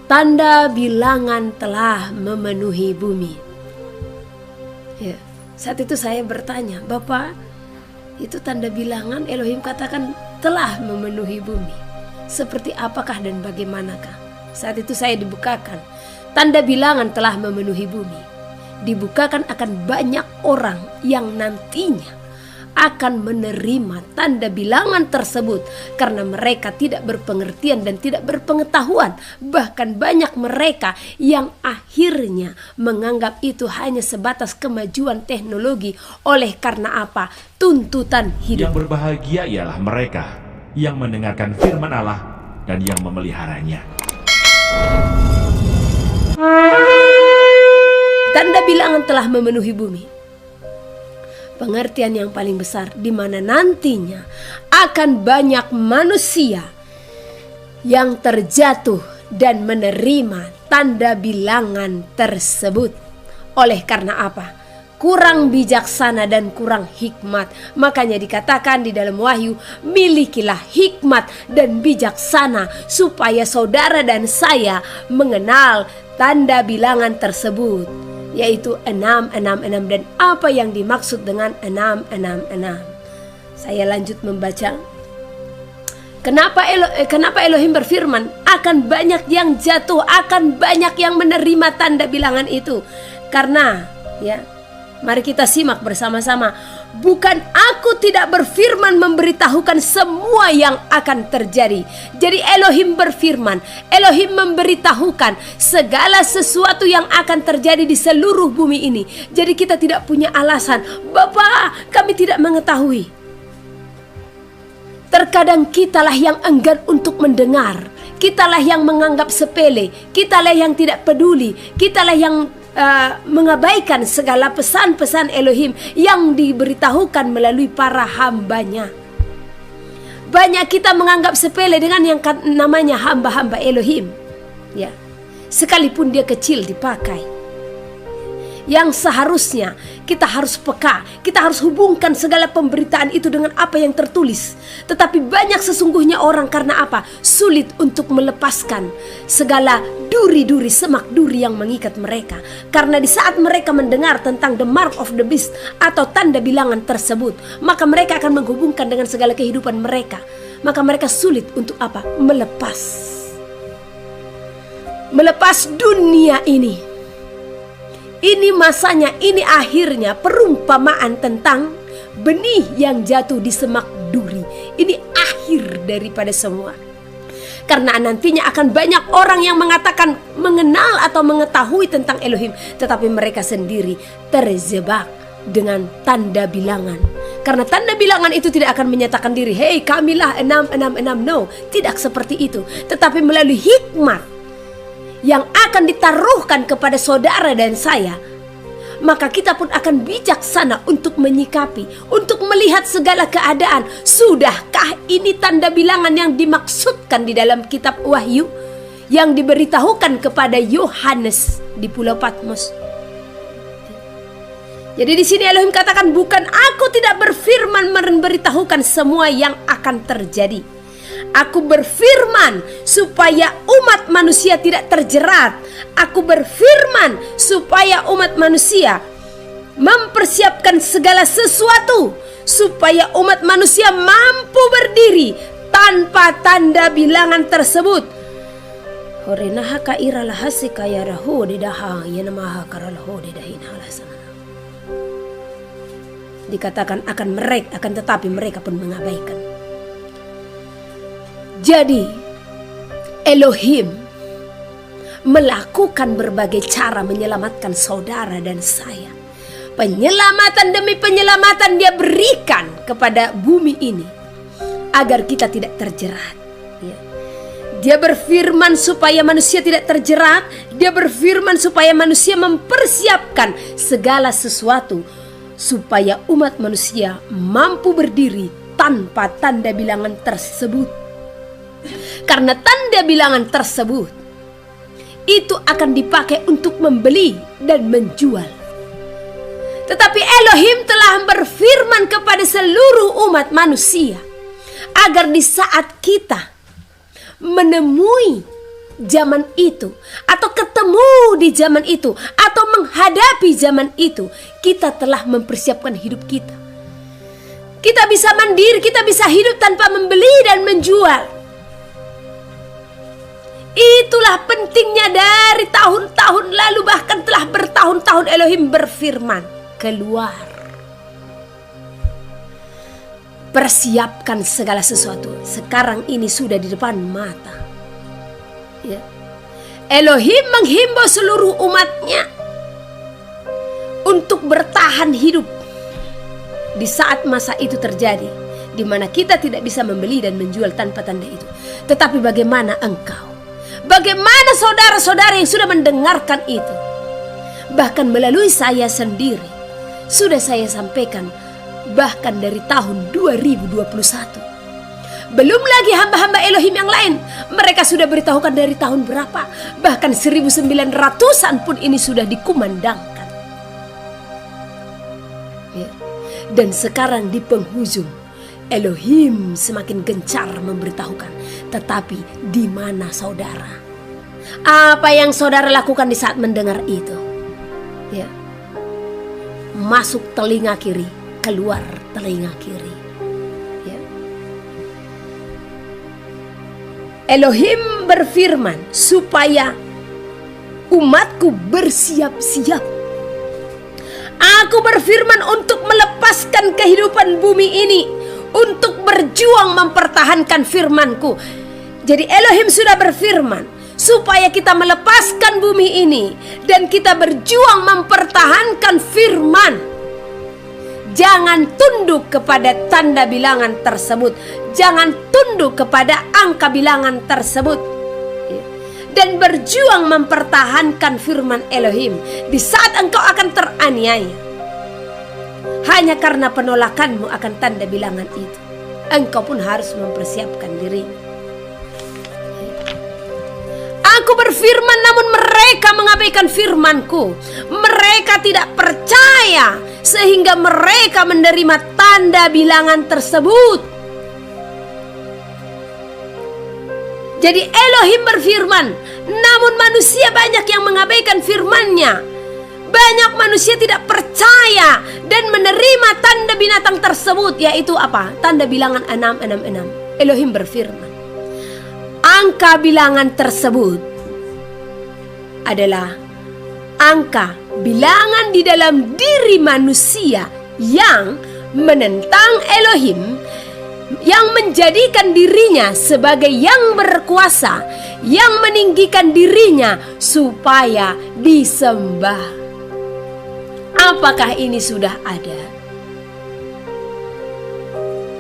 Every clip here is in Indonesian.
tanda bilangan telah memenuhi bumi. Ya, saat itu saya bertanya, Bapak, itu tanda bilangan Elohim katakan telah memenuhi bumi. Seperti apakah dan bagaimanakah? Saat itu saya dibukakan, tanda bilangan telah memenuhi bumi. Dibukakan akan banyak orang yang nantinya akan menerima tanda bilangan tersebut karena mereka tidak berpengertian dan tidak berpengetahuan. Bahkan banyak mereka yang akhirnya menganggap itu hanya sebatas kemajuan teknologi. Oleh karena apa? Tuntutan hidup. Yang berbahagia ialah mereka yang mendengarkan firman Allah dan yang memeliharanya. Tanda bilangan telah memenuhi bumi. Pengertian yang paling besar di mana nantinya akan banyak manusia yang terjatuh dan menerima tanda bilangan tersebut. Oleh karena apa? Kurang bijaksana dan kurang hikmat. Makanya dikatakan di dalam Wahyu, milikilah hikmat dan bijaksana supaya saudara dan saya mengenal tanda bilangan tersebut, yaitu 666 dan apa yang dimaksud dengan 666. Saya lanjut membaca. Kenapa Elohim berfirman akan banyak yang jatuh, akan banyak yang menerima tanda bilangan itu? Karena ya, mari kita simak bersama-sama. Bukan aku tidak berfirman memberitahukan semua yang akan terjadi. Jadi Elohim berfirman, Elohim memberitahukan segala sesuatu yang akan terjadi di seluruh bumi ini. Jadi kita tidak punya alasan, Bapak, kami tidak mengetahui. Terkadang kitalah yang enggan untuk mendengar, kitalah yang menganggap sepele, kitalah yang tidak peduli, kitalah yang mengabaikan segala pesan-pesan Elohim yang diberitahukan melalui para hambanya. Banyak kita menganggap sepele dengan yang namanya hamba-hamba Elohim, ya, sekalipun dia kecil dipakai. Yang seharusnya kita harus peka, kita harus hubungkan segala pemberitaan itu dengan apa yang tertulis. Tetapi banyak sesungguhnya orang karena apa? Sulit untuk melepaskan segala duri-duri, semak duri yang mengikat mereka. Karena di saat mereka mendengar tentang the mark of the beast atau tanda bilangan tersebut, maka mereka akan menghubungkan dengan segala kehidupan mereka. Maka mereka sulit untuk apa? Melepas dunia ini. Ini masanya, ini akhirnya, perumpamaan tentang benih yang jatuh di semak duri. Ini akhir daripada semua. Karena nantinya akan banyak orang yang mengatakan mengenal atau mengetahui tentang Elohim, tetapi mereka sendiri terjebak dengan tanda bilangan. Karena tanda bilangan itu tidak akan menyatakan diri, hei kamilah 666, no, tidak seperti itu. Tetapi melalui hikmat yang akan ditaruhkan kepada saudara dan saya, maka kita pun akan bijaksana untuk menyikapi, untuk melihat segala keadaan. Sudahkah ini tanda bilangan yang dimaksudkan di dalam kitab Wahyu yang diberitahukan kepada Yohanes di Pulau Patmos? Jadi di sini Elohim katakan, bukan aku tidak berfirman memberitahukan semua yang akan terjadi. Aku berfirman supaya umat manusia tidak terjerat. Aku berfirman supaya umat manusia mempersiapkan segala sesuatu, supaya umat manusia mampu berdiri tanpa tanda bilangan tersebut. Dikatakan akan mereka, akan tetapi mereka pun mengabaikan. Jadi Elohim melakukan berbagai cara menyelamatkan saudara dan saya. Penyelamatan demi penyelamatan dia berikan kepada bumi ini agar kita tidak terjerat. Dia berfirman supaya manusia tidak terjerat. Dia berfirman supaya manusia mempersiapkan segala sesuatu supaya umat manusia mampu berdiri tanpa tanda bilangan tersebut. Karena tanda bilangan tersebut itu akan dipakai untuk membeli dan menjual. Tetapi Elohim telah berfirman kepada seluruh umat manusia agar di saat kita menemui zaman itu, atau ketemu di zaman itu, atau menghadapi zaman itu, kita telah mempersiapkan hidup kita. Kita bisa mandiri, kita bisa hidup tanpa membeli dan menjual. Itulah pentingnya dari tahun-tahun lalu, bahkan telah bertahun-tahun Elohim berfirman, keluar. Persiapkan segala sesuatu. Sekarang ini sudah di depan mata. Ya. Elohim menghimbau seluruh umatnya untuk bertahan hidup di saat masa itu terjadi, di mana kita tidak bisa membeli dan menjual tanpa tanda itu. Tetapi bagaimana engkau? Bagaimana saudara-saudara yang sudah mendengarkan itu? Bahkan melalui saya sendiri sudah saya sampaikan, bahkan dari tahun 2021. Belum lagi hamba-hamba Elohim yang lain, mereka sudah beritahukan dari tahun berapa, bahkan 1900-an pun ini sudah dikumandangkan. Ya. Dan sekarang di penghujung, Elohim semakin gencar memberitahukan. Tetapi di mana saudara? Apa yang saudara lakukan di saat mendengar itu? Ya. Masuk telinga kiri, keluar telinga kiri. Ya. Elohim berfirman supaya umatku bersiap-siap. Aku berfirman untuk melepaskan kehidupan bumi ini, untuk berjuang mempertahankan firmanku. Jadi Elohim sudah berfirman supaya kita melepaskan bumi ini dan kita berjuang mempertahankan firman. Jangan tunduk kepada tanda bilangan tersebut, jangan tunduk kepada angka bilangan tersebut, dan berjuang mempertahankan firman Elohim di saat engkau akan teraniaya. Hanya karena penolakanmu akan tanda bilangan itu, engkau pun harus mempersiapkan diri. Aku berfirman namun mereka mengabaikan firmanku. Mereka tidak percaya sehingga mereka menerima tanda bilangan tersebut. Jadi Elohim berfirman, namun manusia banyak yang mengabaikan firman-Nya. Banyak manusia tidak percaya dan menerima tanda binatang tersebut, yaitu apa? Tanda bilangan 666. Elohim berfirman, angka bilangan tersebut adalah angka bilangan di dalam diri manusia yang menentang Elohim, yang menjadikan dirinya sebagai yang berkuasa, yang meninggikan dirinya supaya disembah. Apakah ini sudah ada?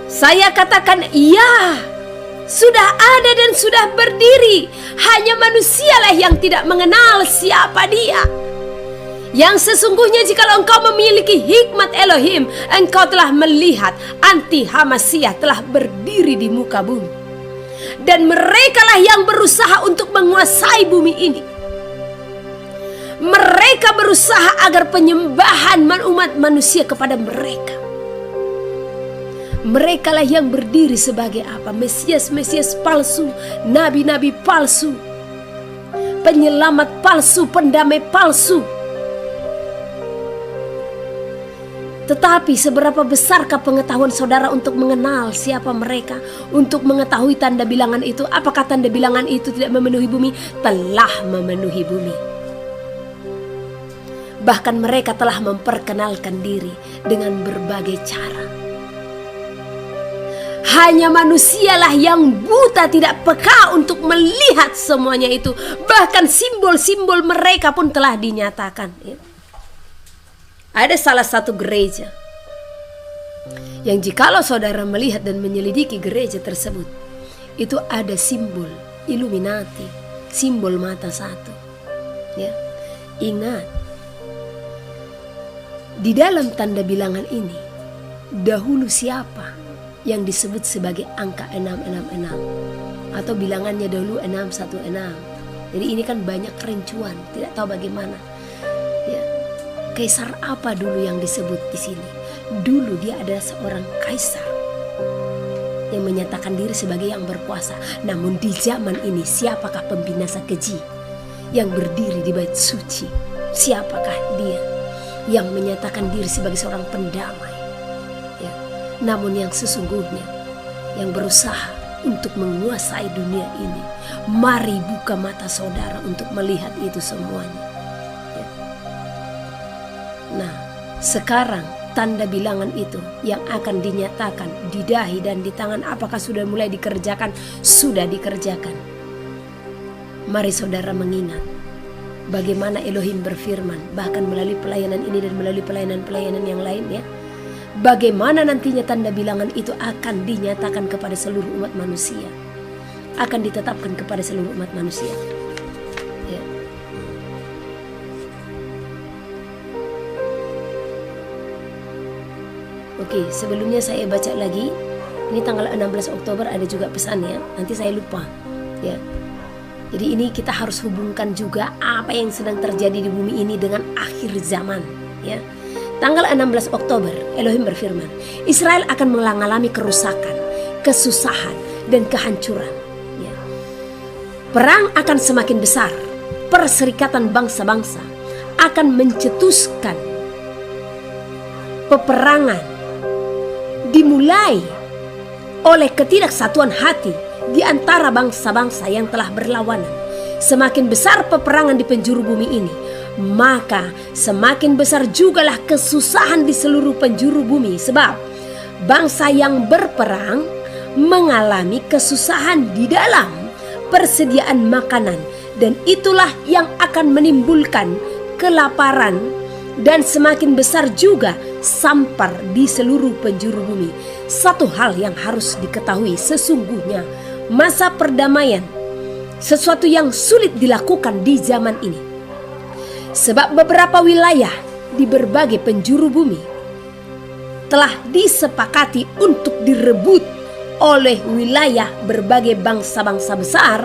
Saya katakan iya, sudah ada dan sudah berdiri. Hanya manusialah yang tidak mengenal siapa dia. Yang sesungguhnya jikalau engkau memiliki hikmat Elohim, engkau telah melihat anti-Hamasiah telah berdiri di muka bumi. Dan merekalah yang berusaha untuk menguasai bumi ini. Mereka berusaha agar penyembahan umat manusia kepada mereka. Merekalah yang berdiri sebagai apa? Mesias-mesias palsu, nabi-nabi palsu, penyelamat palsu, pendamai palsu. Tetapi seberapa besarkah pengetahuan saudara untuk mengenal siapa mereka, untuk mengetahui tanda bilangan itu? Apakah tanda bilangan itu tidak memenuhi bumi? Telah memenuhi bumi. Bahkan mereka telah memperkenalkan diri dengan berbagai cara. Hanya manusialah yang buta, tidak peka untuk melihat semuanya itu. Bahkan simbol-simbol mereka pun telah dinyatakan. Ada salah satu gereja yang jikalau saudara melihat dan menyelidiki gereja tersebut, itu ada simbol Illuminati, simbol mata satu. Ya, ingat. Di dalam tanda bilangan ini, dahulu siapa yang disebut sebagai angka 666 atau bilangannya dahulu 616. Jadi ini kan banyak kerincuan, tidak tahu bagaimana. Ya, kaisar apa dulu yang disebut di sini? Dulu dia adalah seorang kaisar. yang menyatakan diri sebagai yang berkuasa. Namun di zaman ini siapakah pembinasa keji yang berdiri di bait suci? Siapakah dia yang menyatakan diri sebagai seorang pendamai? Ya. Namun yang sesungguhnya yang berusaha untuk menguasai dunia ini. Mari buka mata saudara untuk melihat itu semuanya. Ya. Nah, sekarang tanda bilangan itu yang akan dinyatakan di dahi dan di tangan, apakah sudah mulai dikerjakan? Sudah dikerjakan. Mari saudara mengingat bagaimana Elohim berfirman, bahkan melalui pelayanan ini dan melalui pelayanan-pelayanan yang lain ya. Bagaimana nantinya tanda bilangan itu akan dinyatakan kepada seluruh umat manusia. Akan ditetapkan kepada seluruh umat manusia. Ya. Oke, sebelumnya saya baca lagi. Ini tanggal 16 Oktober ada juga pesannya. Nanti saya lupa. Ya. Jadi ini kita harus hubungkan juga apa yang sedang terjadi di bumi ini dengan akhir zaman. Ya. Tanggal 16 Oktober, Elohim berfirman, Israel akan mengalami kerusakan, kesusahan, dan kehancuran. Ya. Perang akan semakin besar. Perserikatan bangsa-bangsa akan mencetuskan peperangan dimulai oleh ketidaksatuan hati di antara bangsa-bangsa yang telah berlawanan. Semakin besar peperangan di penjuru bumi ini, maka semakin besar jugalah kesusahan di seluruh penjuru bumi. Sebab bangsa yang berperang mengalami kesusahan di dalam persediaan makanan, dan itulah yang akan menimbulkan kelaparan, dan semakin besar juga sampar di seluruh penjuru bumi. Satu hal yang harus diketahui, sesungguhnya masa perdamaian sesuatu yang sulit dilakukan di zaman ini. Sebab beberapa wilayah di berbagai penjuru bumi telah disepakati untuk direbut oleh wilayah berbagai bangsa-bangsa besar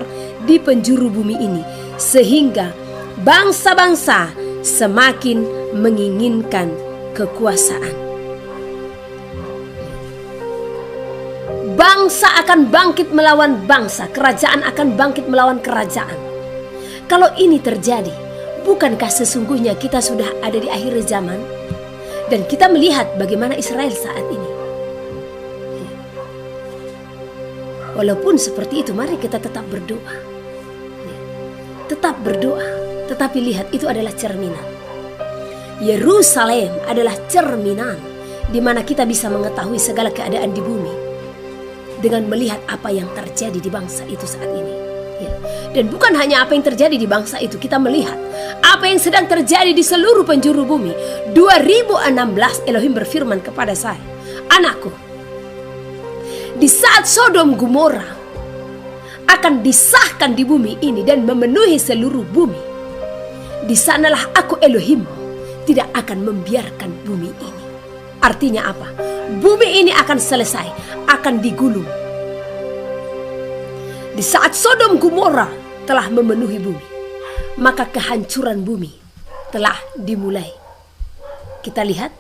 di penjuru bumi ini, sehingga bangsa-bangsa semakin menginginkan kekuasaan. Bangsa akan bangkit melawan bangsa, kerajaan akan bangkit melawan kerajaan. Kalau ini terjadi, bukankah sesungguhnya kita sudah ada di akhir zaman? Dan kita melihat bagaimana Israel saat ini. Walaupun seperti itu, mari kita tetap berdoa. Tetap berdoa, tetapi lihat itu adalah cerminan. Yerusalem adalah cerminan di mana kita bisa mengetahui segala keadaan di bumi dengan melihat apa yang terjadi di bangsa itu saat ini. Ya. Dan bukan hanya apa yang terjadi di bangsa itu, kita melihat apa yang sedang terjadi di seluruh penjuru bumi. 2016 Elohim berfirman kepada saya, anakku, di saat Sodom Gomora akan disahkan di bumi ini dan memenuhi seluruh bumi, di sanalah aku Elohimmu tidak akan membiarkan bumi ini. Artinya apa? Bumi ini akan selesai, akan digulung. Di saat Sodom Gomora telah memenuhi bumi, maka kehancuran bumi telah dimulai. Kita lihat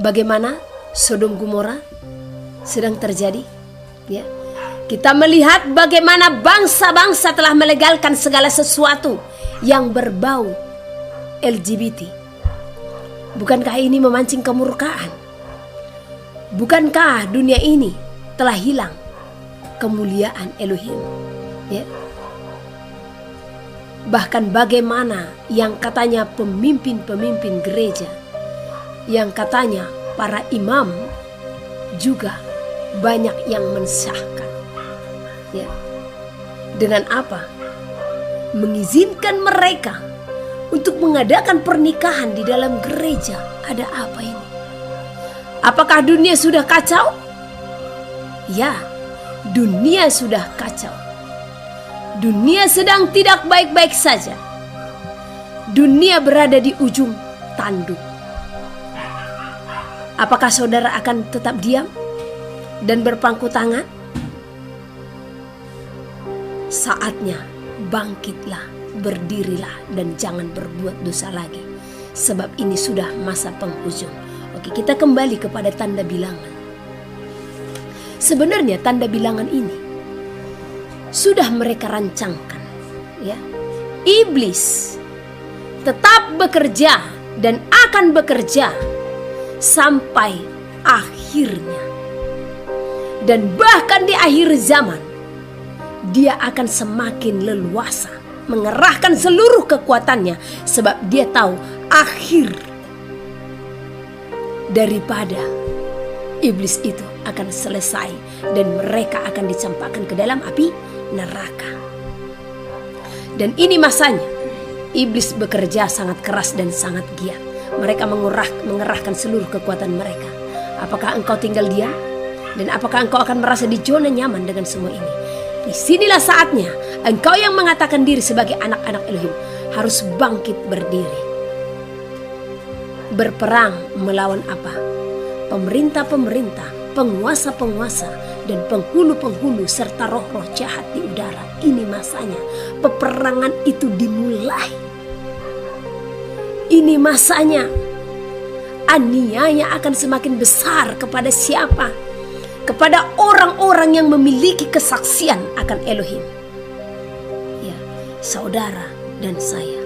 bagaimana Sodom Gomora sedang terjadi. Ya. Kita melihat bagaimana bangsa-bangsa telah melegalkan segala sesuatu yang berbau LGBT. Bukankah ini memancing kemurkaan? Bukankah dunia ini telah hilang kemuliaan Elohim? Ya. Bahkan bagaimana yang katanya pemimpin-pemimpin gereja, yang katanya para imam juga banyak yang mensahkan. Ya. Dengan apa? Mengizinkan mereka untuk mengadakan pernikahan di dalam gereja. Ada apa ini? Apakah dunia sudah kacau? Ya, dunia sudah kacau. Dunia sedang tidak baik-baik saja. Dunia berada di ujung tanduk. Apakah saudara akan tetap diam dan berpangku tangan? Saatnya bangkitlah, berdirilah, dan jangan berbuat dosa lagi. Sebab ini sudah masa penghujung. Oke, kita kembali kepada tanda bilangan. Sebenarnya tanda bilangan ini sudah mereka rancangkan, ya. Iblis tetap bekerja dan akan bekerja sampai akhirnya. Dan bahkan di akhir zaman dia akan semakin leluasa mengerahkan seluruh kekuatannya, sebab dia tahu akhir daripada iblis itu akan selesai dan mereka akan dicampakkan ke dalam api neraka. Dan ini masanya iblis bekerja sangat keras dan sangat giat. Mereka mengerahkan seluruh kekuatan mereka. Apakah engkau tinggal diam? Dan apakah engkau akan merasa di zona nyaman dengan semua ini? Disinilah saatnya engkau yang mengatakan diri sebagai anak-anak Elohim harus bangkit berdiri. Berperang melawan apa? Pemerintah-pemerintah, penguasa-penguasa, dan penghulu-penghulu serta roh-roh jahat di udara. Ini masanya peperangan itu dimulai. Ini masanya aniaya akan semakin besar kepada siapa? Kepada orang-orang yang memiliki kesaksian akan Elohim. Ya, saudara dan saya,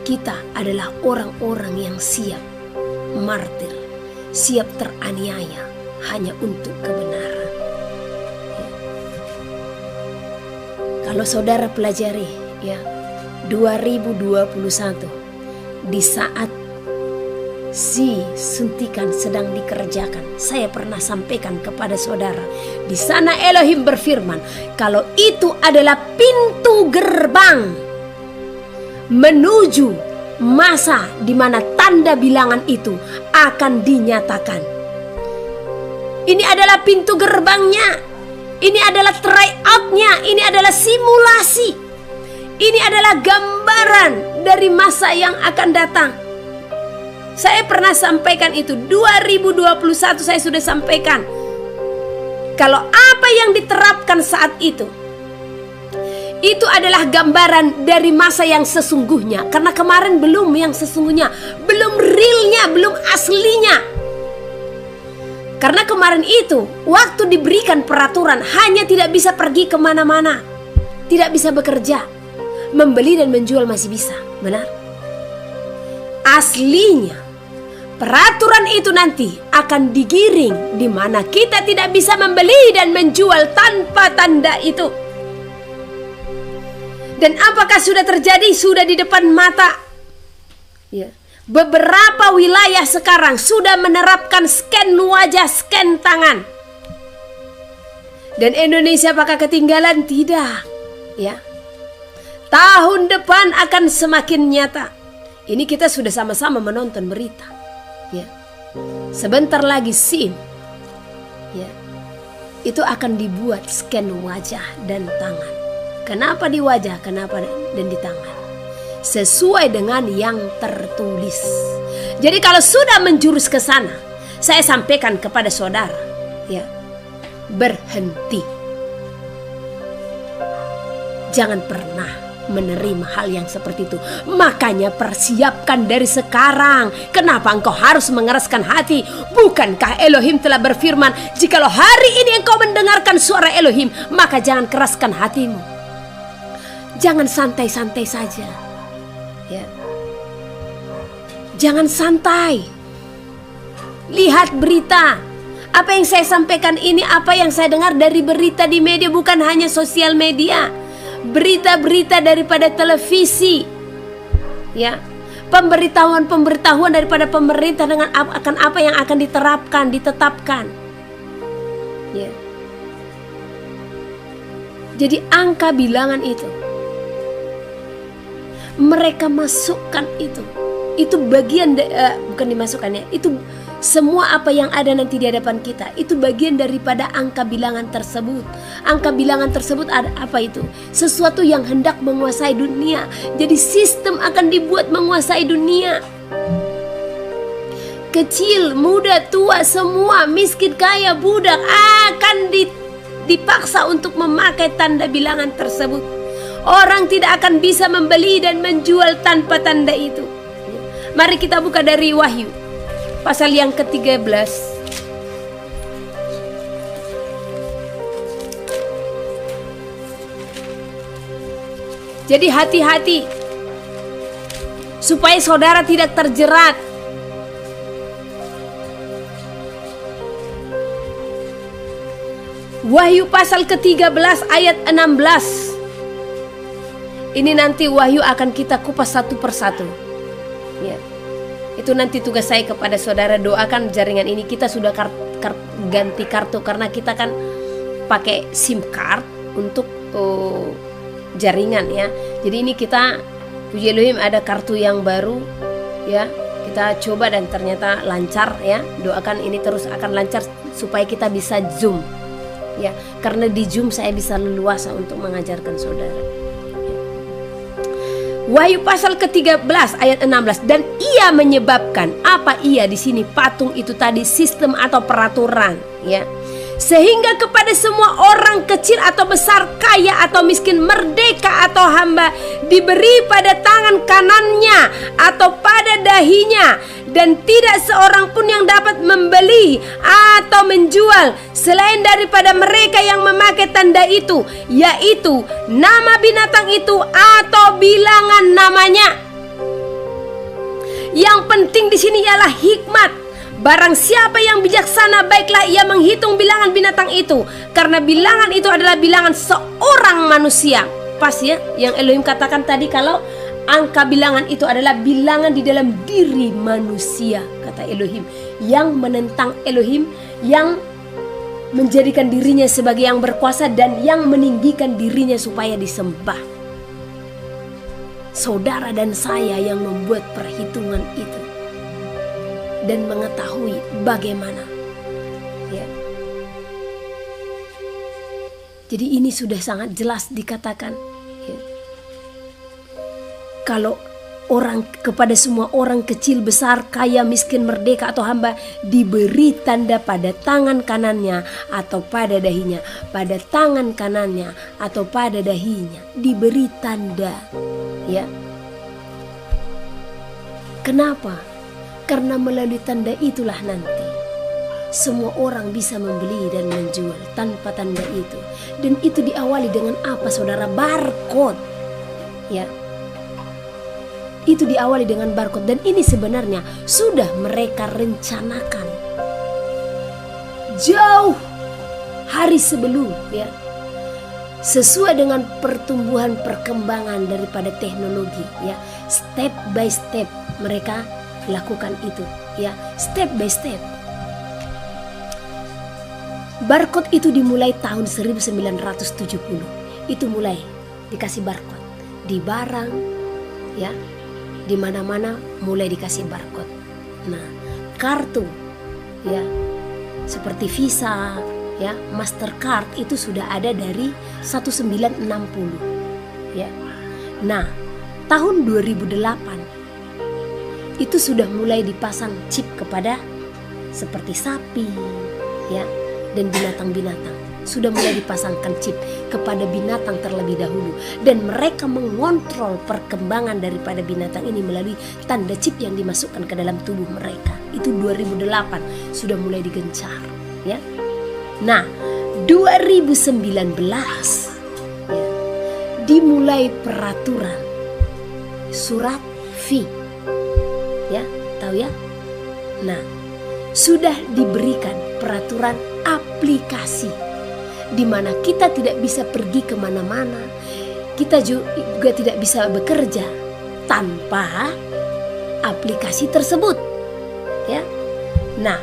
kita adalah orang-orang yang siap martir, siap teraniaya hanya untuk kebenaran. Ya. Kalau saudara pelajari, ya, 2021 di saat si suntikan sedang dikerjakan, saya pernah sampaikan kepada saudara, di sana Elohim berfirman, kalau itu adalah pintu gerbang menuju masa di mana tanda bilangan itu akan dinyatakan. Ini adalah pintu gerbangnya, ini adalah tryout-nya, ini adalah simulasi, ini adalah gambaran dari masa yang akan datang. Saya pernah sampaikan itu 2021, saya sudah sampaikan kalau apa yang diterapkan saat itu adalah gambaran dari masa yang sesungguhnya. Karena kemarin belum yang sesungguhnya, belum realnya, belum aslinya. Karena kemarin itu waktu diberikan peraturan hanya tidak bisa pergi kemana-mana, tidak bisa bekerja, membeli dan menjual masih bisa, benar? Aslinya peraturan itu nanti akan digiring di mana kita tidak bisa membeli dan menjual tanpa tanda itu. Dan apakah sudah terjadi? Sudah di depan mata. Ya. Beberapa wilayah sekarang sudah menerapkan scan wajah, scan tangan. Dan Indonesia apakah ketinggalan? Tidak. Ya. Tahun depan akan semakin nyata. Ini kita sudah sama-sama menonton berita. Ya. Sebentar lagi SIM, ya, itu akan dibuat scan wajah dan tangan. Kenapa di wajah, kenapa dan di tangan? Sesuai dengan yang tertulis. Jadi kalau sudah menjurus ke sana, saya sampaikan kepada saudara, ya, berhenti. Jangan pernah menerima hal yang seperti itu. Makanya persiapkan dari sekarang. Kenapa engkau harus mengeraskan hati? Bukankah Elohim telah berfirman, jikalau hari ini engkau mendengarkan suara Elohim, maka jangan keraskan hatimu. Jangan santai-santai saja, ya. Jangan santai. Lihat berita. Apa yang saya sampaikan ini, apa yang saya dengar dari berita di media, bukan hanya sosial media, berita-berita daripada televisi, ya, pemberitahuan daripada pemerintah dengan akan apa yang akan diterapkan, ditetapkan, ya. Jadi angka bilangan itu mereka masukkan itu bagian bukan dimasukkannya, itu semua apa yang ada nanti di hadapan kita itu bagian daripada angka bilangan tersebut. Angka bilangan tersebut ada apa itu? Sesuatu yang hendak menguasai dunia. Jadi sistem akan dibuat menguasai dunia. Kecil, muda, tua, semua, miskin, kaya, budak akan dipaksa untuk memakai tanda bilangan tersebut. Orang tidak akan bisa membeli dan menjual tanpa tanda itu. Mari kita buka dari Wahyu pasal yang ke-13. Jadi hati-hati supaya saudara tidak terjerat. Wahyu pasal ke-13 ayat 16. Ini nanti Wahyu akan kita kupas satu persatu. Ya. Itu nanti tugas saya kepada saudara, doakan jaringan ini. Kita sudah ganti kartu karena kita kan pakai SIM card untuk jaringan ya. Jadi ini kita, puji Elohim, ada kartu yang baru ya. Kita coba dan ternyata lancar ya. Doakan ini terus akan lancar supaya kita bisa Zoom ya. Karena di Zoom saya bisa leluasa untuk mengajarkan saudara. Wahyu pasal ke-13 ayat 16. Dan ia menyebabkan, apa ia di sini? Patung itu tadi sistem atau peraturan ya. Sehingga kepada semua orang kecil atau besar, kaya atau miskin, merdeka atau hamba, diberi pada tangan kanannya atau pada dahinya, dan tidak seorang pun yang dapat membeli atau menjual selain daripada mereka yang memakai tanda itu, yaitu nama binatang itu atau bilangan namanya. Yang penting di sini ialah hikmat. Barang siapa yang bijaksana, baiklah ia menghitung bilangan binatang itu, karena bilangan itu adalah bilangan seorang manusia. Pas ya, yang Elohim katakan tadi kalau angka bilangan itu adalah bilangan di dalam diri manusia, kata Elohim. Yang menentang Elohim, yang menjadikan dirinya sebagai yang berkuasa, dan yang meninggikan dirinya supaya disembah. Saudara dan saya yang membuat perhitungan itu dan mengetahui bagaimana ya. Jadi ini sudah sangat jelas dikatakan ya. Kalau orang, kepada semua orang kecil besar, kaya miskin, merdeka atau hamba, diberi tanda pada tangan kanannya atau pada dahinya. Pada tangan kanannya atau pada dahinya diberi tanda ya. Kenapa? Karena melalui tanda itulah nanti semua orang bisa membeli dan menjual tanpa tanda itu. Dan itu diawali dengan apa saudara? Barcode ya. Itu diawali dengan barcode. Dan ini sebenarnya sudah mereka rencanakan jauh hari sebelum ya. Sesuai dengan pertumbuhan perkembangan daripada teknologi ya. Step by step mereka lakukan itu ya, step by step. Barcode itu dimulai tahun 1970. Itu mulai dikasih barcode di barang ya, di mana-mana mulai dikasih barcode. Nah, kartu ya seperti Visa ya, Mastercard itu sudah ada dari 1960 ya. Nah, tahun 2008 itu sudah mulai dipasang chip kepada seperti sapi ya dan binatang-binatang. Sudah mulai dipasangkan chip kepada binatang terlebih dahulu, dan mereka mengontrol perkembangan daripada binatang ini melalui tanda chip yang dimasukkan ke dalam tubuh mereka. Itu 2008 sudah mulai digencar ya. Nah, 2019 ya, dimulai peraturan surat V ya, tahu ya? Nah, sudah diberikan peraturan aplikasi di mana kita tidak bisa pergi kemana-mana, kita juga tidak bisa bekerja tanpa aplikasi tersebut ya. Nah,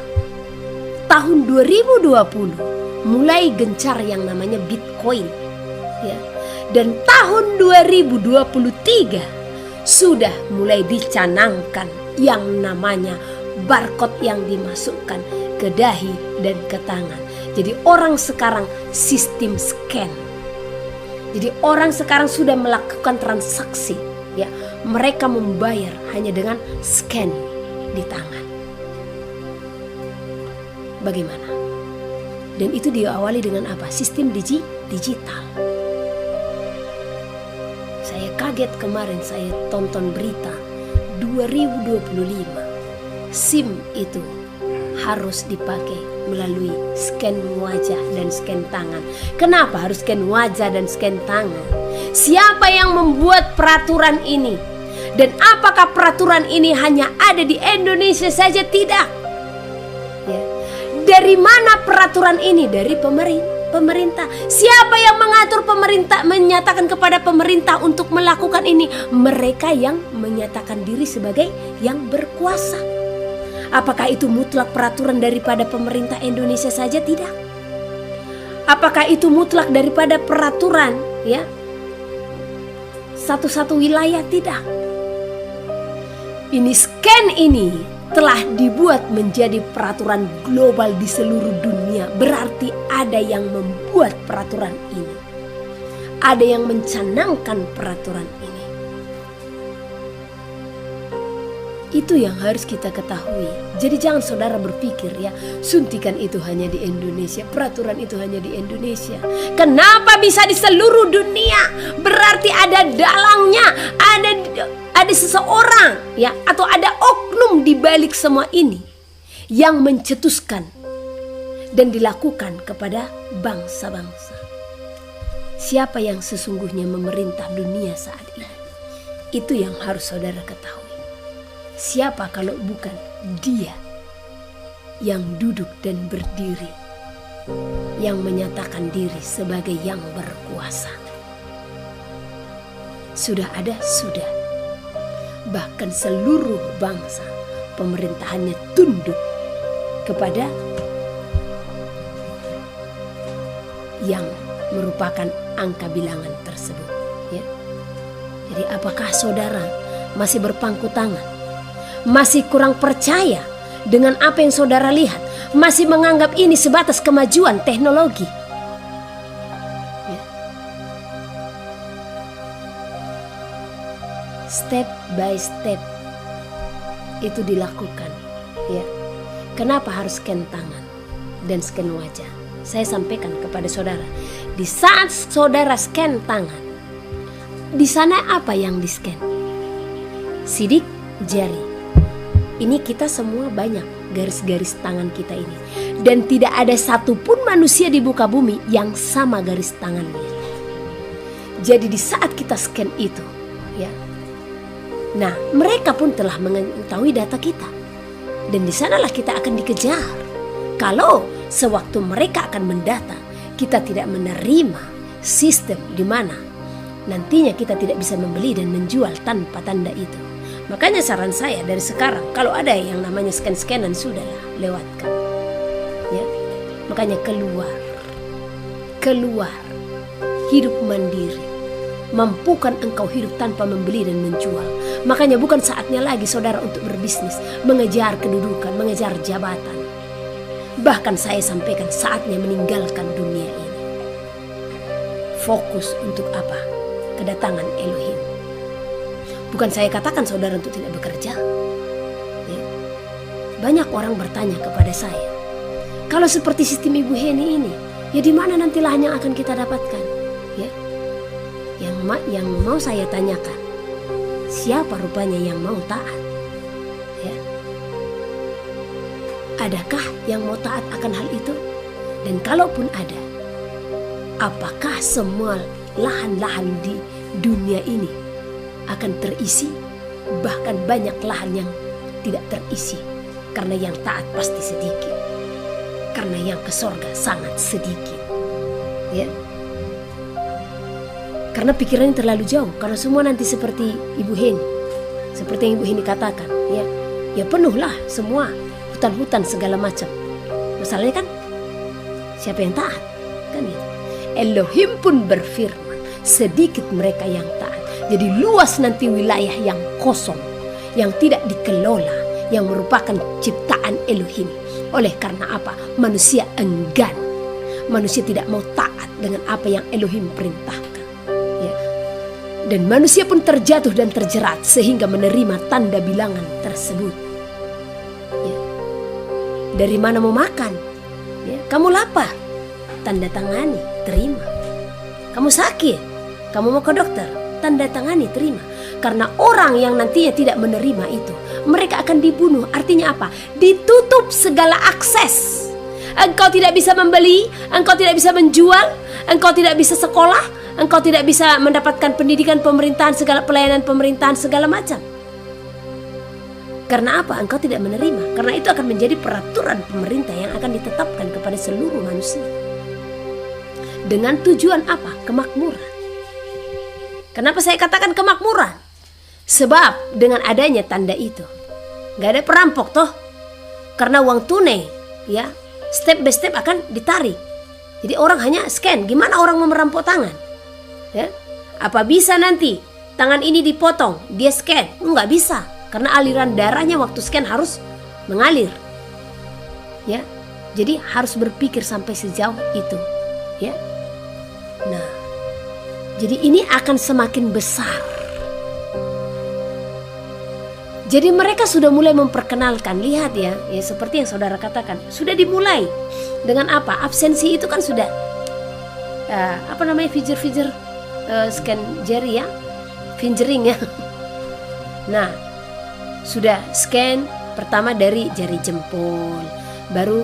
tahun 2020 mulai gencar yang namanya Bitcoin ya. Dan tahun 2023 sudah mulai dicanangkan yang namanya barcode yang dimasukkan ke dahi dan ke tangan. Jadi orang sekarang sistem scan. Jadi orang sekarang sudah melakukan transaksi ya. Mereka membayar hanya dengan scan di tangan. Bagaimana? Dan itu diawali dengan apa? Sistem digital. Saya kaget kemarin saya tonton berita 2025 SIM itu harus dipakai melalui scan wajah dan scan tangan. Kenapa harus scan wajah dan scan tangan? Siapa yang membuat peraturan ini? Dan apakah peraturan ini hanya ada di Indonesia saja? Tidak. Ya. Dari mana peraturan ini? Dari pemerintah. Siapa yang mengatur pemerintah, menyatakan kepada pemerintah untuk melakukan ini? Mereka yang menyatakan diri sebagai yang berkuasa. Apakah itu mutlak peraturan daripada pemerintah Indonesia saja? Tidak. Apakah itu mutlak daripada peraturan ya satu-satu wilayah? Tidak. Ini scan ini telah dibuat menjadi peraturan global di seluruh dunia. Berarti ada yang membuat peraturan ini. Ada yang mencanangkan peraturan ini. Itu yang harus kita ketahui. Jadi jangan saudara berpikir ya, suntikan itu hanya di Indonesia, peraturan itu hanya di Indonesia. Kenapa bisa di seluruh dunia? Berarti ada dalangnya, ada seseorang ya, atau ada oknum di balik semua ini yang mencetuskan dan dilakukan kepada bangsa-bangsa. Siapa yang sesungguhnya memerintah dunia saat ini? Itu yang harus saudara ketahui. Siapa kalau bukan Dia yang duduk dan berdiri, yang menyatakan diri sebagai yang berkuasa. Sudah ada, sudah. Bahkan seluruh bangsa pemerintahannya tunduk kepada yang merupakan angka bilangan tersebut ya. Jadi apakah saudara masih berpangku tangan? Masih kurang percaya dengan apa yang saudara lihat? Masih menganggap ini sebatas kemajuan teknologi? Ya. Step by step itu dilakukan. Ya. Kenapa harus scan tangan dan scan wajah? Saya sampaikan kepada saudara, di saat saudara scan tangan, di sana apa yang di-scan? Sidik jari. Ini kita semua banyak garis-garis tangan kita ini. Dan tidak ada satupun manusia di muka bumi yang sama garis tangannya. Jadi di saat kita scan itu ya, nah mereka pun telah mengetahui data kita. Dan di sanalah kita akan dikejar. Kalau sewaktu mereka akan mendata, kita tidak menerima sistem di mana nantinya kita tidak bisa membeli dan menjual tanpa tanda itu. Makanya saran saya dari sekarang, kalau ada yang namanya scan-scanan, sudahlah, lewatkan. Ya. Makanya keluar, hidup mandiri. Mampukan engkau hidup tanpa membeli dan menjual. Makanya bukan saatnya lagi saudara untuk berbisnis, mengejar kedudukan, mengejar jabatan. Bahkan saya sampaikan saatnya meninggalkan dunia ini. Fokus untuk apa? Kedatangan Elohim. Bukan saya katakan saudara untuk tidak bekerja. Ya. Banyak orang bertanya kepada saya, kalau seperti sistem Ibu Heni ini, ya di mana nanti lahan yang akan kita dapatkan? Ya. Yang mau saya tanyakan, siapa rupanya yang mau taat? Ya. Adakah yang mau taat akan hal itu? Dan kalaupun ada, apakah semua lahan-lahan di dunia ini akan terisi? Bahkan banyak lahan yang tidak terisi, karena yang taat pasti sedikit, karena yang ke sorga sangat sedikit ya. Karena pikirannya terlalu jauh. Kalau semua nanti seperti Ibu Heni, seperti yang Ibu Heni katakan ya penuhlah semua hutan-hutan segala macam. Masalahnya kan siapa yang taat? Kan gitu. Elohim pun berfirman, sedikit mereka yang taat. Jadi luas nanti wilayah yang kosong, yang tidak dikelola, yang merupakan ciptaan Elohim. Oleh karena apa? Manusia enggan. Manusia tidak mau taat dengan apa yang Elohim perintahkan. Ya. Dan manusia pun terjatuh dan terjerat sehingga menerima tanda bilangan tersebut. Ya. Dari mana mau makan? Ya. Kamu lapar? Tanda tangani, terima. Kamu sakit? Kamu mau ke dokter? Tanda tangani, terima. Karena orang yang nantinya tidak menerima itu, mereka akan dibunuh. Artinya apa? Ditutup segala akses. Engkau tidak bisa membeli, engkau tidak bisa menjual, engkau tidak bisa sekolah, Engkau tidak bisa mendapatkan pendidikan pemerintahan, segala pelayanan pemerintahan, segala macam. Karena apa? Engkau tidak menerima. Karena itu akan menjadi peraturan pemerintah yang akan ditetapkan kepada seluruh manusia. Dengan tujuan apa? Kemakmuran. Kenapa saya katakan kemakmuran? Sebab dengan adanya tanda itu, gak ada perampok toh. Karena uang tunai, ya, step by step akan ditarik. Jadi orang hanya scan. Gimana orang mau merampok tangan? Ya, apa bisa nanti tangan ini dipotong, dia scan? Nggak bisa. Karena aliran darahnya waktu scan harus mengalir, ya. Jadi harus berpikir sampai sejauh itu, ya. Nah, jadi ini akan semakin besar. Jadi mereka sudah mulai memperkenalkan, lihat ya, ya seperti yang saudara katakan, sudah dimulai dengan apa? Absensi itu kan sudah, apa namanya, finger scan jari ya, fingering ya. Nah. Sudah scan pertama dari jari jempol, baru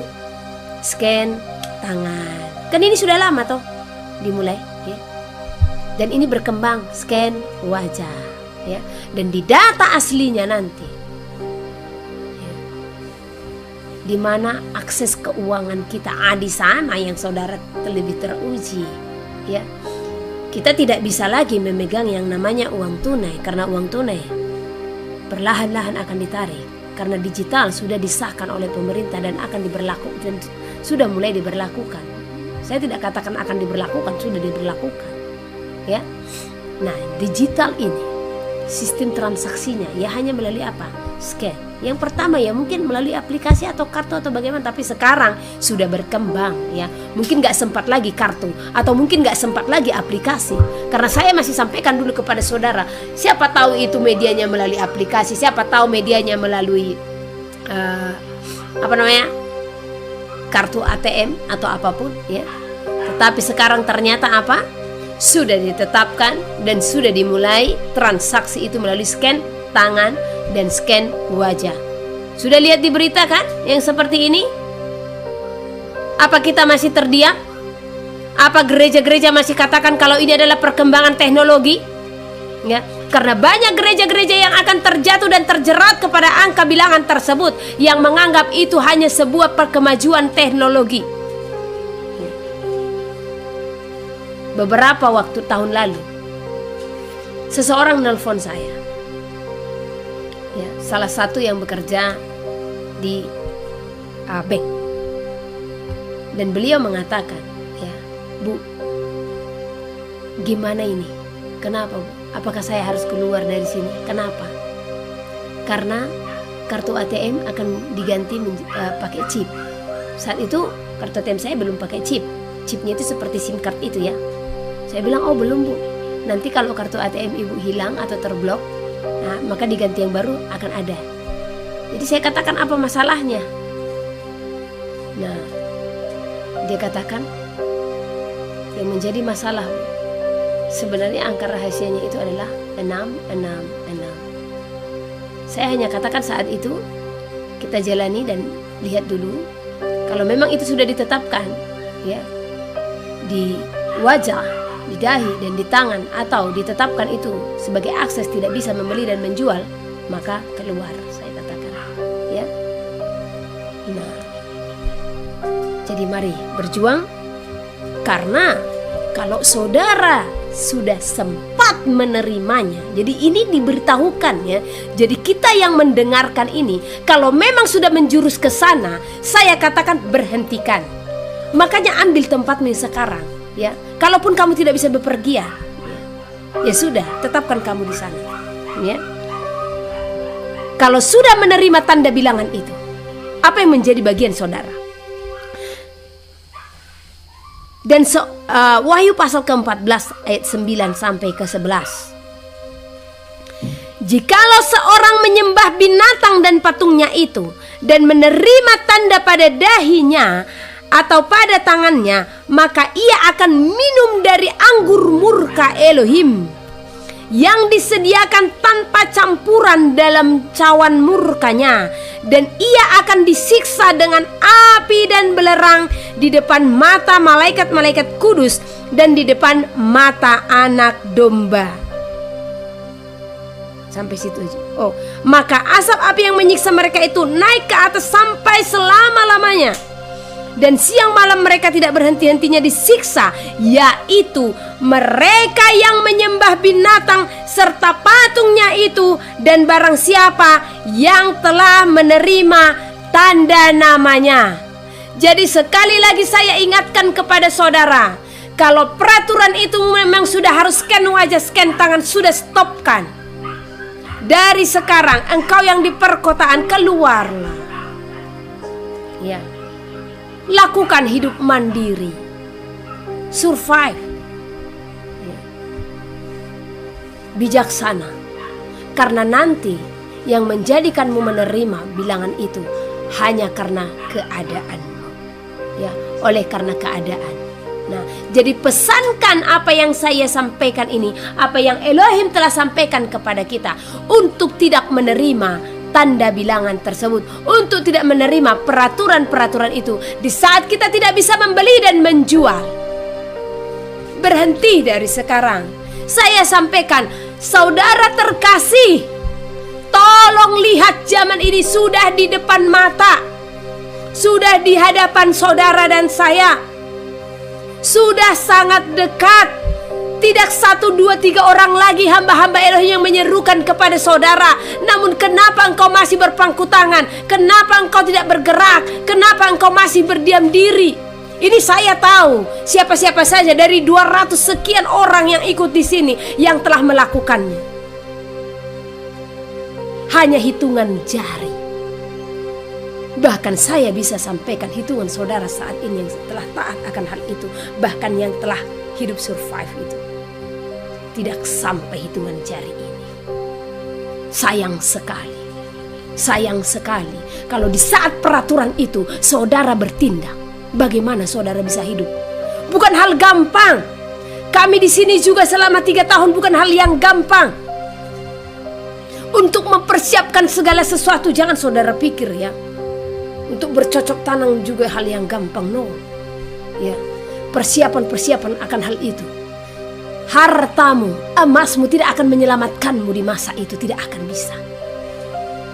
scan tangan. Kan ini sudah lama toh dimulai, ya. Dan ini berkembang scan wajah, ya. Dan di data aslinya nanti, ya, di mana akses keuangan kita di sana yang saudara lebih teruji, ya. Kita tidak bisa lagi memegang yang namanya uang tunai, karena uang tunai perlahan-lahan akan ditarik karena digital sudah disahkan oleh pemerintah dan akan diberlakukan, dan sudah mulai diberlakukan. Saya tidak katakan akan diberlakukan, sudah diberlakukan, ya. Nah, digital ini sistem transaksinya ya hanya melalui apa? Scan. Yang pertama ya mungkin melalui aplikasi atau kartu atau bagaimana, tapi sekarang sudah berkembang, ya. Mungkin nggak sempat lagi kartu atau mungkin nggak sempat lagi aplikasi. Karena saya masih sampaikan dulu kepada saudara, siapa tahu itu medianya melalui aplikasi, siapa tahu medianya melalui apa namanya, kartu ATM atau apapun, ya. Tetapi sekarang ternyata apa? Sudah ditetapkan dan sudah dimulai transaksi itu melalui scan tangan dan scan wajah. Sudah lihat di berita kan yang seperti ini? Apa kita masih terdiam? Apa gereja-gereja masih katakan kalau ini adalah perkembangan teknologi? Ya, karena banyak gereja-gereja yang akan terjatuh dan terjerat kepada angka bilangan tersebut yang menganggap itu hanya sebuah kemajuan teknologi. Beberapa waktu tahun lalu, seseorang nelpon saya, ya, salah satu yang bekerja di bank, dan beliau mengatakan, ya, Bu, gimana ini? Kenapa, Bu? Apakah saya harus keluar dari sini? Kenapa? Karena kartu ATM akan diganti pakai chip. Saat itu kartu ATM saya belum pakai chip. Chipnya itu seperti SIM card itu ya. Saya bilang, oh belum, Bu. Nanti kalau kartu ATM Ibu hilang atau terblok, nah, maka diganti yang baru akan ada. Jadi saya katakan, apa masalahnya? Nah, dia katakan yang menjadi masalah sebenarnya angka rahasianya itu adalah 666. Saya hanya katakan saat itu kita jalani dan lihat dulu. Kalau memang itu sudah ditetapkan, ya, di wajah, di dahi dan di tangan, atau ditetapkan itu sebagai akses tidak bisa membeli dan menjual, maka keluar, saya katakan, ya. Nah, jadi mari berjuang, karena kalau saudara sudah sempat menerimanya, jadi ini diberitahukan, ya. Jadi kita yang mendengarkan ini, kalau memang sudah menjurus ke sana, saya katakan berhentikan. Makanya ambil tempatmu sekarang, ya. Kalaupun kamu tidak bisa bepergian, ya sudah, tetapkan kamu di sana, ya. Kalau sudah menerima tanda bilangan itu, apa yang menjadi bagian saudara? Dan Wahyu pasal ke-14 ayat 9 sampai ke-11. Jikalau seorang menyembah binatang dan patungnya itu dan menerima tanda pada dahinya atau pada tangannya, maka ia akan minum dari anggur murka Elohim yang disediakan tanpa campuran dalam cawan murkanya, dan ia akan disiksa dengan api dan belerang di depan mata malaikat-malaikat kudus dan di depan mata anak domba. Sampai situ aja. Oh, maka asap api yang menyiksa mereka itu naik ke atas sampai selama-lamanya. Dan siang malam mereka tidak berhenti-hentinya disiksa, yaitu mereka yang menyembah binatang serta patungnya itu, dan barang siapa yang telah menerima tanda namanya. Jadi sekali lagi saya ingatkan kepada saudara, kalau peraturan itu memang sudah harus scan wajah, scan tangan, sudah stopkan. Dari sekarang engkau yang di perkotaan, keluarlah. Ya. Lakukan hidup mandiri, survive, bijaksana, karena nanti yang menjadikanmu menerima bilangan itu hanya karena keadaanmu, ya, oleh karena keadaan. Nah, jadi pesankan apa yang saya sampaikan ini, apa yang Elohim telah sampaikan kepada kita, untuk tidak menerima tanda bilangan tersebut, untuk tidak menerima peraturan-peraturan itu di saat kita tidak bisa membeli dan menjual. Berhenti dari sekarang. Saya sampaikan, saudara terkasih, tolong lihat zaman ini sudah di depan mata, sudah di hadapan saudara dan saya, sudah sangat dekat. Tidak 1, 2, 3 orang lagi hamba-hamba Elohim yang menyerukan kepada saudara. Namun kenapa engkau masih berpangku tangan? Kenapa engkau tidak bergerak? Kenapa engkau masih berdiam diri? Ini saya tahu siapa-siapa saja dari 200 sekian orang yang ikut di sini yang telah melakukannya. Hanya hitungan jari. Bahkan saya bisa sampaikan hitungan saudara saat ini yang telah taat akan hal itu, bahkan yang telah hidup survive itu, tidak sampai hitungan jari ini. Sayang sekali, sayang sekali kalau di saat peraturan itu saudara bertindak. Bagaimana saudara bisa hidup? Bukan hal gampang. Kami di sini juga selama 3 tahun bukan hal yang gampang. Untuk mempersiapkan segala sesuatu, jangan saudara pikir ya, untuk bercocok tanam juga hal yang gampang, no. Ya, persiapan-persiapan akan hal itu. Hartamu, emasmu tidak akan menyelamatkanmu di masa itu, tidak akan bisa.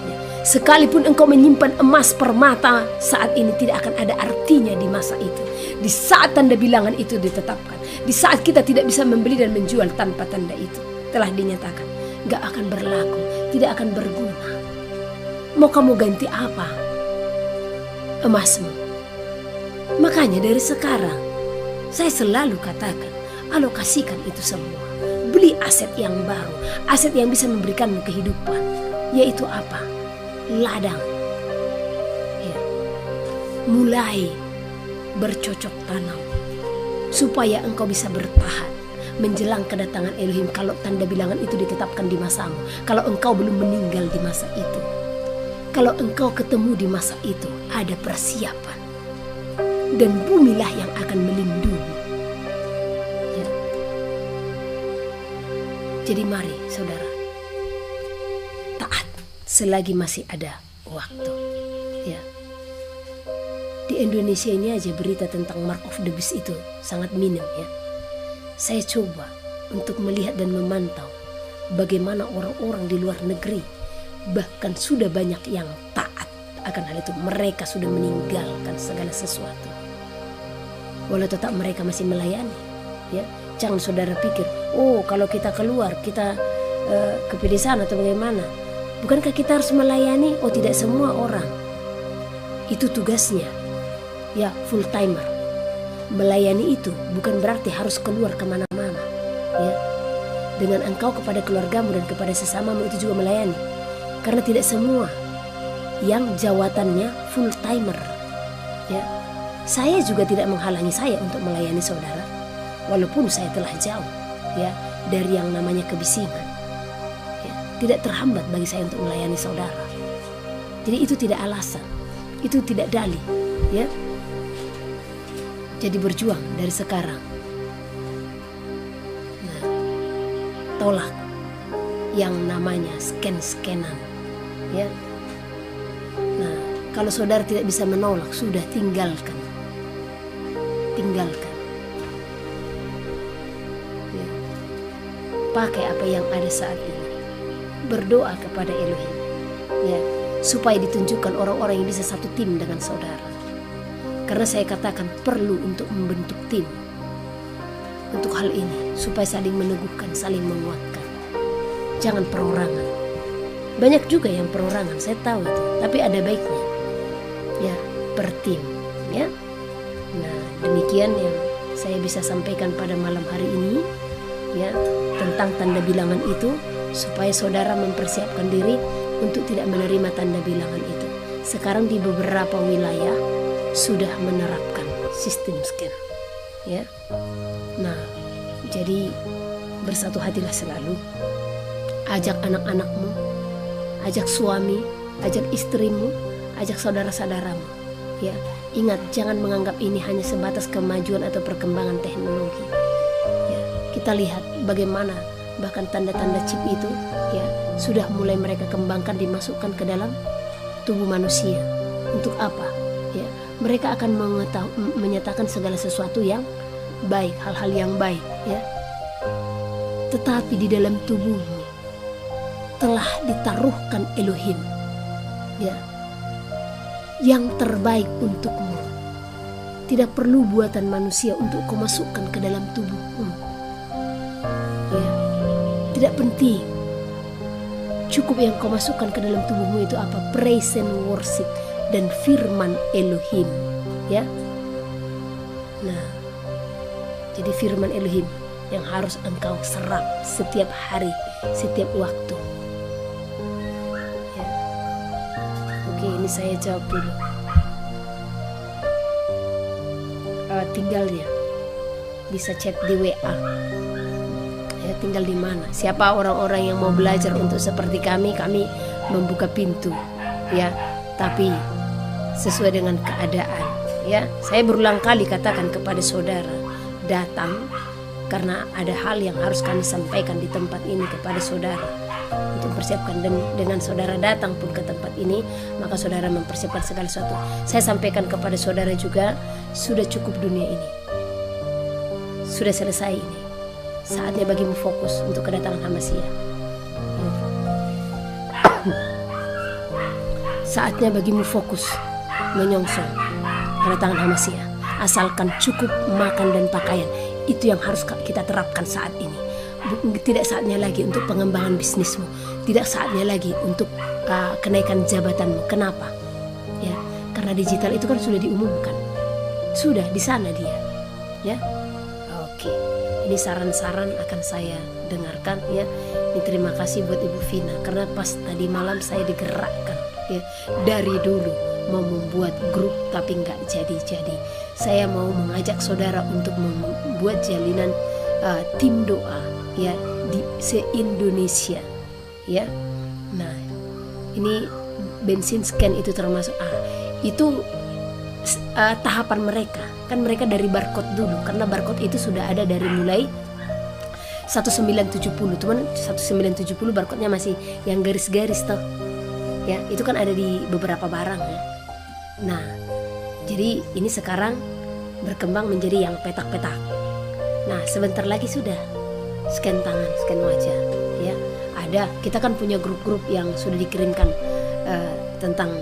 Ya, sekalipun engkau menyimpan emas permata saat ini, tidak akan ada artinya di masa itu. Di saat tanda bilangan itu ditetapkan, di saat kita tidak bisa membeli dan menjual tanpa tanda itu telah dinyatakan, gak akan berlaku, tidak akan berguna. Mau kamu ganti apa? Emasmu. Makanya dari sekarang saya selalu katakan, alokasikan itu semua. Beli aset yang baru, aset yang bisa memberikanmu kehidupan. Yaitu apa? Ladang. Ya. Mulai bercocok tanam supaya engkau bisa bertahan menjelang kedatangan Elohim. Kalau tanda bilangan itu ditetapkan di masamu, kalau engkau belum meninggal di masa itu, kalau engkau ketemu di masa itu, ada persiapan. Dan bumilah yang akan melindungi. Ya. Jadi mari saudara, taat selagi masih ada waktu. Ya. Di Indonesia ini aja berita tentang mark of the beast itu sangat minim ya. Saya coba untuk melihat dan memantau bagaimana orang-orang di luar negeri, bahkan sudah banyak yang taat akan hal itu. Mereka sudah meninggalkan segala sesuatu, walau tetap mereka masih melayani. Ya, jangan saudara pikir, oh kalau kita keluar kita ke pedesaan atau bagaimana. Bukankah kita harus melayani? Oh tidak semua orang. Itu tugasnya. Ya, full timer. Melayani itu bukan berarti harus keluar kemana-mana. Ya, dengan engkau kepada keluargamu dan kepada sesamamu itu juga melayani. Karena tidak semua yang jawatannya full timer. Ya, saya juga tidak menghalangi saya untuk melayani saudara, walaupun saya telah jauh ya dari yang namanya kebisingan. Ya, tidak terhambat bagi saya untuk melayani saudara. Jadi itu tidak alasan, itu tidak dalih. Ya, jadi berjuang dari sekarang. Nah, tolak yang namanya scan-scanan. Ya, Nah, kalau saudara tidak bisa menolak, sudah tinggalkan. Tinggalkan. Ya. Pakai apa yang ada saat ini. Berdoa kepada Elohim. Ya, supaya ditunjukkan orang-orang yang bisa satu tim dengan saudara. Karena saya katakan perlu untuk membentuk tim. Untuk hal ini, supaya saling meneguhkan, saling menguatkan. Jangan perorangan. Banyak juga yang perorangan, saya tahu itu. Tapi ada baiknya. Ya, bertim. Ya. Nah, demikian yang saya bisa sampaikan pada malam hari ini. Ya, tentang tanda bilangan itu. Supaya saudara mempersiapkan diri untuk tidak menerima tanda bilangan itu. Sekarang di beberapa wilayah sudah menerapkan sistem scan. Ya. Nah, jadi bersatu hatilah selalu. Ajak anak-anakmu, ajak suami, ajak istrimu, ajak saudara-saudaramu. Ya, ingat jangan menganggap ini hanya sebatas kemajuan atau perkembangan teknologi. Ya, kita lihat bagaimana bahkan tanda-tanda chip itu ya sudah mulai mereka kembangkan, dimasukkan ke dalam tubuh manusia. Untuk apa? Ya, mereka akan menyatakan segala sesuatu yang baik, hal-hal yang baik, ya. Tetapi di dalam tubuhmu telah ditaruhkan Elohim, ya, yang terbaik untukmu. Tidak perlu buatan manusia untuk kau masukkan ke dalam tubuhmu, ya. Tidak penting. Cukup yang kau masukkan ke dalam tubuhmu itu apa? Praise and worship dan firman Elohim, ya. Nah, jadi firman Elohim yang harus engkau serap setiap hari, setiap waktu. Ya. Oke, ini saya jawab dulu. Tinggal ya, bisa chat di WA. Ya, tinggal di mana? Siapa orang-orang yang mau belajar untuk seperti kami membuka pintu, ya. Tapi sesuai dengan keadaan, ya. Saya berulang kali katakan kepada saudara, datang karena ada hal yang harus kami sampaikan di tempat ini kepada saudara untuk mempersiapkan. Dan dengan saudara datang pun ke tempat ini, maka saudara mempersiapkan segala sesuatu. Saya sampaikan kepada saudara juga, sudah cukup dunia ini, sudah selesai ini. Saatnya bagimu fokus untuk kedatangan Hamasia. Saatnya bagimu fokus menyongsong kedatangan Hamasia. Asalkan cukup makan dan pakaian, itu yang harus kita terapkan saat ini. Tidak saatnya lagi untuk pengembangan bisnismu, tidak saatnya lagi untuk kenaikan jabatanmu. Kenapa? Ya, karena digital itu kan sudah diumumkan, sudah di sana dia. Ya, oke. Ini saran-saran akan saya dengarkan, ya. Ini terima kasih buat Ibu Vina karena pas tadi malam saya digerakkan, ya, dari dulu mau membuat grup tapi nggak jadi-jadi. Saya mau mengajak saudara untuk membuat jalinan tim doa, ya, di se-Indonesia, ya. Nah, ini bensin scan itu termasuk itu tahapan mereka. Kan mereka dari barcode dulu, karena barcode itu sudah ada dari mulai 1970. Cuman 1970 barcode-nya masih yang garis-garis toh. Ya, itu kan ada di beberapa barang, ya. Nah, jadi ini sekarang berkembang menjadi yang petak-petak. Nah, sebentar lagi sudah scan tangan, scan wajah, ya. Ada, kita kan punya grup-grup yang sudah dikirimkan tentang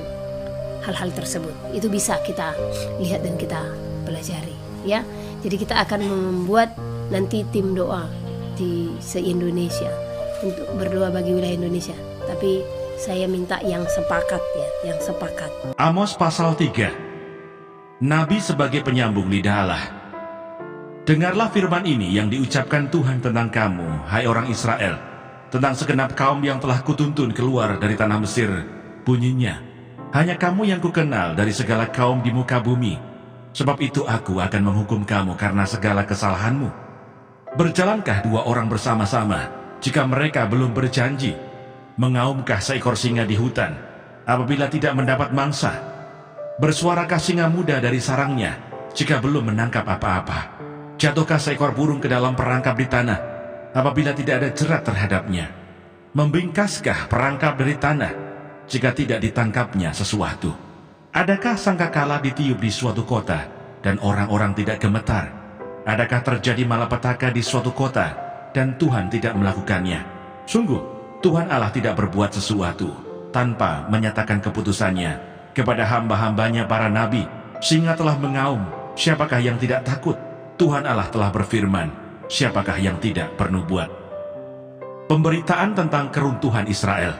hal-hal tersebut. Itu bisa kita lihat dan kita pelajari, ya. Jadi kita akan membuat nanti tim doa di se-Indonesia untuk berdoa bagi wilayah Indonesia. Tapi saya minta yang sepakat, ya, yang sepakat. Amos pasal 3. Nabi sebagai penyambung lidah Allah. Dengarlah firman ini yang diucapkan Tuhan tentang kamu, hai orang Israel, tentang segenap kaum yang telah kutuntun keluar dari tanah Mesir. Bunyinya, hanya kamu yang kukenal dari segala kaum di muka bumi. Sebab itu aku akan menghukum kamu karena segala kesalahanmu. Berjalankah dua orang bersama-sama jika mereka belum berjanji? Mengaumkah seekor singa di hutan apabila tidak mendapat mangsa? Bersuarakah singa muda dari sarangnya jika belum menangkap apa-apa? Jatuhkah seekor burung ke dalam perangkap di tanah apabila tidak ada jerat terhadapnya? Membingkaskah perangkap dari tanah jika tidak ditangkapnya sesuatu? Adakah sangkakala ditiup di suatu kota dan orang-orang tidak gemetar? Adakah terjadi malapetaka di suatu kota dan Tuhan tidak melakukannya? Sungguh, Tuhan Allah tidak berbuat sesuatu tanpa menyatakan keputusannya kepada hamba-hambanya para nabi, sehingga telah mengaum, siapakah yang tidak takut? Tuhan Allah telah berfirman, siapakah yang tidak bernubuat? Pemberitaan tentang keruntuhan Israel.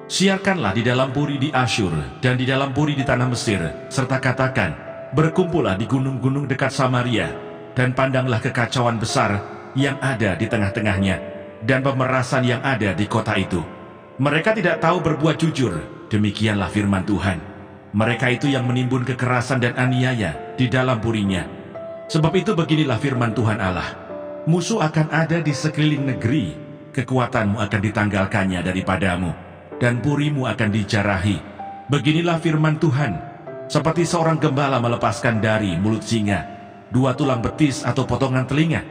Siarkanlah di dalam puri di Asyur dan di dalam puri di tanah Mesir, serta katakan, berkumpullah di gunung-gunung dekat Samaria, dan pandanglah kekacauan besar yang ada di tengah-tengahnya, dan pemerasan yang ada di kota itu. Mereka tidak tahu berbuat jujur, demikianlah firman Tuhan. Mereka itu yang menimbun kekerasan dan aniaya di dalam purinya. Sebab itu beginilah firman Tuhan Allah, musuh akan ada di sekeliling negeri, kekuatanmu akan ditanggalkannya daripadamu, dan purimu akan dijarahi. Beginilah firman Tuhan, seperti seorang gembala melepaskan dari mulut singa 2 tulang betis atau potongan telinga,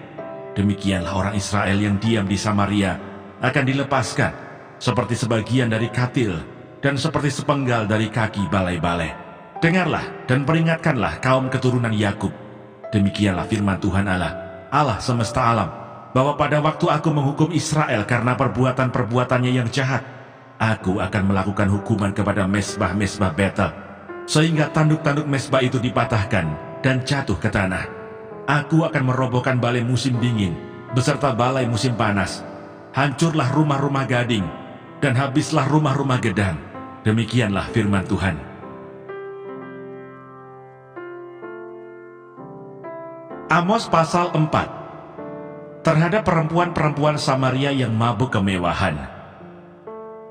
demikianlah orang Israel yang diam di Samaria akan dilepaskan, seperti sebagian dari katil, dan seperti sepenggal dari kaki balai-balai. Dengarlah dan peringatkanlah kaum keturunan Yakub, demikianlah firman Tuhan Allah, Allah semesta alam, bahwa pada waktu aku menghukum Israel karena perbuatan-perbuatannya yang jahat, aku akan melakukan hukuman kepada mesbah-mesbah Betel, sehingga tanduk-tanduk mesbah itu dipatahkan dan jatuh ke tanah. Aku akan merobohkan balai musim dingin beserta balai musim panas. Hancurlah rumah-rumah gading dan habislah rumah-rumah gedang. Demikianlah firman Tuhan. Amos pasal 4. Terhadap perempuan-perempuan Samaria yang mabuk kemewahan.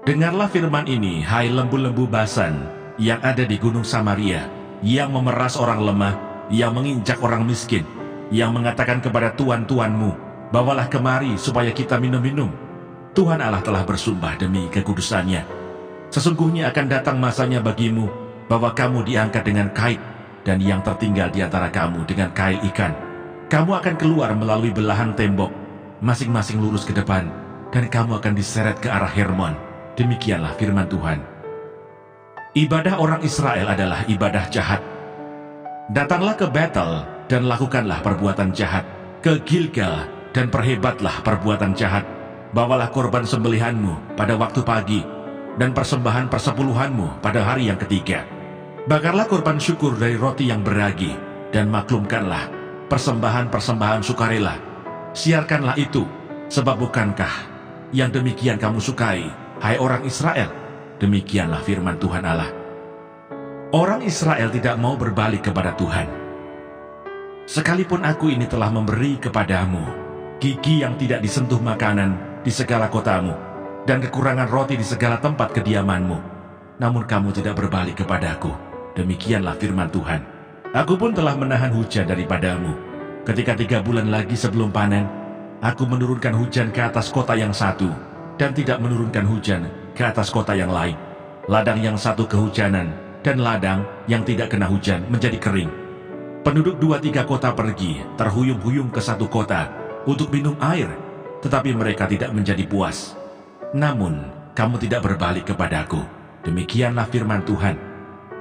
Dengarlah firman ini, hai lembu-lembu Basan yang ada di gunung Samaria, yang memeras orang lemah, yang menginjak orang miskin, yang mengatakan kepada tuan-tuanmu, bawalah kemari supaya kita minum-minum. Tuhan Allah telah bersumpah demi kekudusannya, sesungguhnya akan datang masanya bagimu, bahwa kamu diangkat dengan kait, dan yang tertinggal di antara kamu dengan kail ikan. Kamu akan keluar melalui belahan tembok, masing-masing lurus ke depan, dan kamu akan diseret ke arah Hermon. Demikianlah firman Tuhan. Ibadah orang Israel adalah ibadah jahat. Datanglah ke Betel dan lakukanlah perbuatan jahat, ke Gilgal dan perhebatlah perbuatan jahat. Bawalah korban sembelihanmu pada waktu pagi, dan persembahan persepuluhanmu pada hari yang ketiga. Bakarlah korban syukur dari roti yang beragi, dan maklumkanlah persembahan-persembahan sukarela. Siarkanlah itu, sebab bukankah yang demikian kamu sukai, hai orang Israel? Demikianlah firman Tuhan Allah. Orang Israel tidak mau berbalik kepada Tuhan. Sekalipun aku ini telah memberi kepadamu gigi yang tidak disentuh makanan di segala kotamu, dan kekurangan roti di segala tempat kediamanmu, namun kamu tidak berbalik kepadaku. Demikianlah firman Tuhan. Aku pun telah menahan hujan daripadamu. Ketika 3 bulan lagi sebelum panen, aku menurunkan hujan ke atas kota yang satu, dan tidak menurunkan hujan ke atas kota yang lain. Ladang yang satu kehujanan, dan ladang yang tidak kena hujan menjadi kering. Penduduk 2-3 kota pergi, terhuyung-huyung ke satu kota untuk minum air, tetapi mereka tidak menjadi puas. Namun, kamu tidak berbalik kepadaku. Demikianlah firman Tuhan.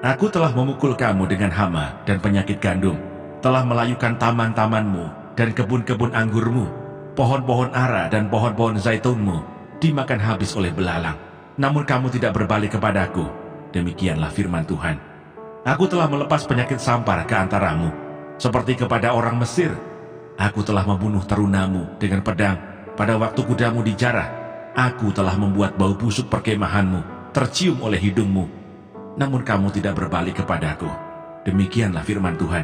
Aku telah memukul kamu dengan hama dan penyakit gandum, telah melayukan taman-tamanmu dan kebun-kebun anggurmu, pohon-pohon ara dan pohon-pohon zaitunmu dimakan habis oleh belalang. Namun kamu tidak berbalik kepadaku. Demikianlah firman Tuhan. Aku telah melepas penyakit sampar ke antaramu, seperti kepada orang Mesir. Aku telah membunuh terunamu dengan pedang pada waktu kudamu dijarah. Aku telah membuat bau busuk perkemahanmu tercium oleh hidungmu. Namun kamu tidak berbalik kepadaku. Demikianlah firman Tuhan.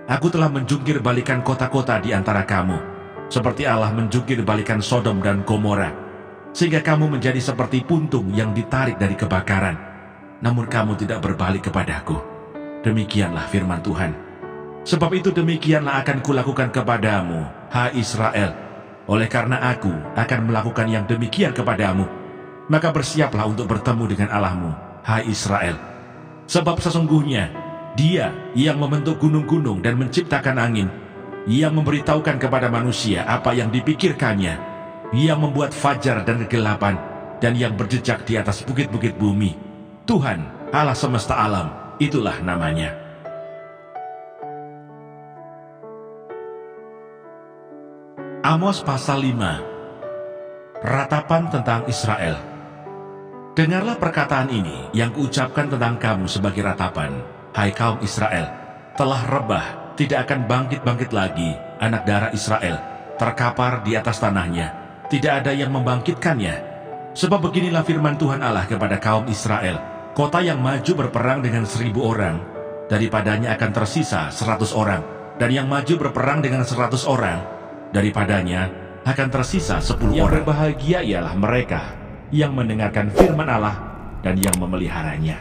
Aku telah menjungkir balikan kota-kota di antara kamu, seperti Allah menjungkir balikan Sodom dan Gomora, sehingga kamu menjadi seperti puntung yang ditarik dari kebakaran. Namun kamu tidak berbalik kepadaku. Demikianlah firman Tuhan. Sebab itu demikianlah akan kulakukan kepadamu, hai Israel. Oleh karena aku akan melakukan yang demikian kepadamu, maka bersiaplah untuk bertemu dengan Allahmu, hai Israel. Sebab sesungguhnya Dia yang membentuk gunung-gunung dan menciptakan angin, yang memberitahukan kepada manusia apa yang dipikirkannya, yang membuat fajar dan kegelapan, dan yang berjejak di atas bukit-bukit bumi. Tuhan, Allah semesta alam, itulah namanya. Amos pasal 5. Ratapan tentang Israel. Dengarlah perkataan ini yang kuucapkan tentang kamu sebagai ratapan, hai kaum Israel. Telah rebah, tidak akan bangkit-bangkit lagi anak darah Israel, terkapar di atas tanahnya, tidak ada yang membangkitkannya. Sebab beginilah firman Tuhan Allah kepada kaum Israel, kota yang maju berperang dengan 1.000 orang, daripadanya akan tersisa 100 orang, dan yang maju berperang dengan 100 orang, daripadanya akan tersisa 10 orang. Yang berbahagia ialah mereka yang mendengarkan firman Allah dan yang memeliharanya.